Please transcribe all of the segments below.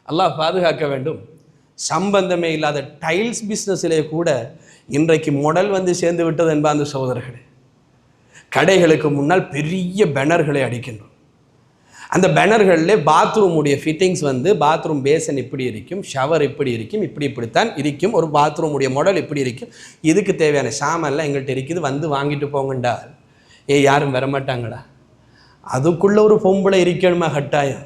அல்லாஹ் பாதுகாக்க வேண்டும். சம்பந்தமே இல்லாத டைல்ஸ் பிஸ்னஸிலே கூட இன்றைக்கு மாடல் வந்து சேர்ந்து விட்டது என்பார்ந்த சகோதரர்களே. கடைகளுக்கு முன்னால் பெரிய பேனர்களை அடிக்கின்றோம். அந்த பேனர்களில் பாத்ரூமுடைய ஃபிட்டிங்ஸ் வந்து பாத்ரூம் பேசன் இப்படி இருக்கும், ஷவர் இப்படி இருக்கும், இப்படித்தான் இருக்கும், ஒரு பாத்ரூமுடைய மாடல் இப்படி இருக்கும், இதுக்கு தேவையான சாமான்லாம் எங்கள்கிட்ட இருக்குது, வந்து வாங்கிட்டு போங்கண்டா. யாரும் வரமாட்டாங்களா? அதுக்குள்ளே ஒரு பொம்பளை இருக்கணுமா கட்டாயம்?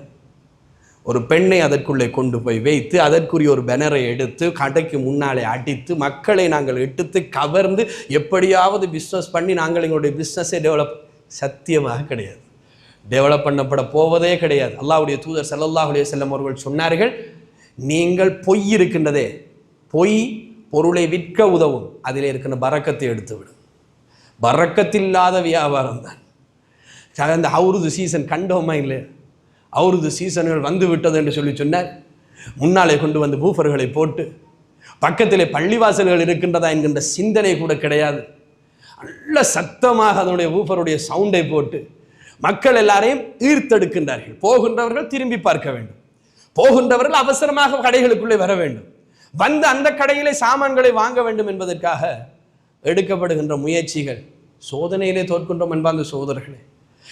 ஒரு பெண்ணை அதற்குள்ளே கொண்டு போய் வைத்து அதற்குரிய ஒரு பேனரை எடுத்து கடைக்கு முன்னாலே அடித்து மக்களை நாங்கள் எடுத்து கவர்ந்து எப்படியாவது பிஸ்னஸ் பண்ணி நாங்கள் எங்களுடைய பிஸ்னஸை டெவலப், சத்தியமாக கிடையாது, டெவலப் பண்ணப்பட போவதே கிடையாது. அல்லாஹ்வுடைய தூதர் ஸல்லல்லாஹு அலைஹி வஸல்லம் அவர்கள் சொன்னார்கள், நீங்கள் பொய் இருக்கின்றதே, பொய் பொருளை விற்க உதவும், அதில் இருக்கிற பரக்கத்தை எடுத்துவிடும். பரக்கத்தில்லாத வியாபாரம் தான். அந்த அவுருது சீசன் கண்டோமா இல்லையா? அவுருது சீசன்கள் வந்து விட்டது என்று சொன்னார். முன்னாலே கொண்டு வந்து பூஃபர்களை போட்டு பக்கத்திலே பள்ளிவாசல்கள் இருக்கின்றதா என்கின்ற சிந்தனை கூட கிடையாது. நல்ல சத்தமாக அதனுடைய பூஃபருடைய சவுண்டை போட்டு மக்கள் எல்லாரையும் ஈர்த்தெடுக்கின்றார்கள். போகின்றவர்கள் திரும்பி பார்க்க வேண்டும், போகின்றவர்கள் அவசரமாக கடைகளுக்குள்ளே வர வேண்டும், வந்து அந்த கடையிலே சாமான்களை வாங்க வேண்டும் என்பதற்காக எடுக்கப்படுகின்ற முயற்சிகள் சோதனையிலே தோற்கின்றோம் என்பார்ந்த சகோதரர்களே.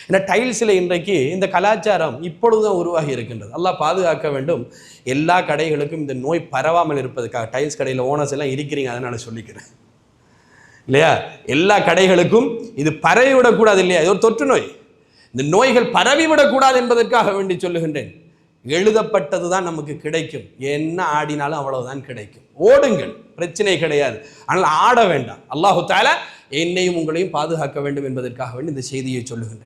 ஏன்னா டைல்ஸில் இன்றைக்கு இந்த கலாச்சாரம் இப்பொழுதுதான் உருவாகி இருக்கின்றது. அல்லாஹ் பாதுகாக்க வேண்டும். எல்லா கடைகளுக்கும் இந்த நோய் பரவாமல் இருப்பதற்காக, டைல்ஸ் கடையில் ஓனர்ஸ் எல்லாம் இருக்கிறீங்க அதனால சொல்லிக்கிறேன் இல்லையா, எல்லா கடைகளுக்கும் இது பரவிவிடக்கூடாது இல்லையா, இது ஒரு தொற்று நோய், இந்த நோய்கள் பரவிவிடக்கூடாது என்பதற்காக வேண்டி சொல்லுகின்றேன். எழுதப்பட்டது தான் நமக்கு கிடைக்கும், என்ன ஆடினாலும் அவ்வளவுதான் கிடைக்கும், ஓடுங்கள், பிரச்சனை கிடையாது, ஆனால் ஆட வேண்டாம். அல்லாஹு தஆலா என்னையும் உங்களையும் பாதுகாக்க வேண்டும் என்பதற்காக வேண்டி இந்த செய்தியை சொல்லுகின்றேன்.